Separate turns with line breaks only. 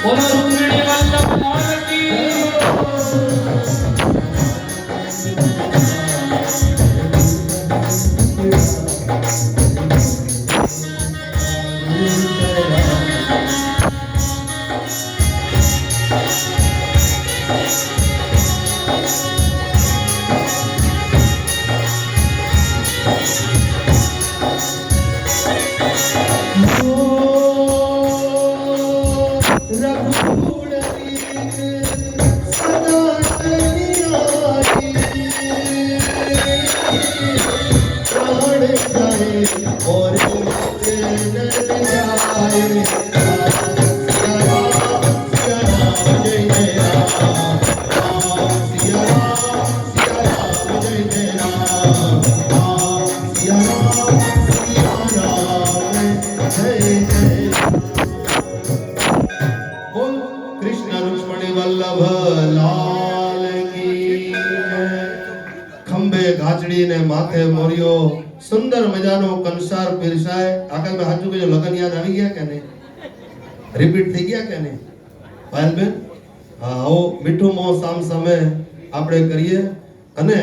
બોલો રૂક્મિણી વલ્લભ લાલ કી
ને માથે મોરિયો સુંદર મજાનો કંસાર પીરસાય આગળ મે હાજુ કે લગન યાદ આવી ગયા કે નહીં રિપીટ થઈ ગયા કે નહીં પાયલબેન હા આવો મીઠું મોં સામ સામે આપણે કરીએ અને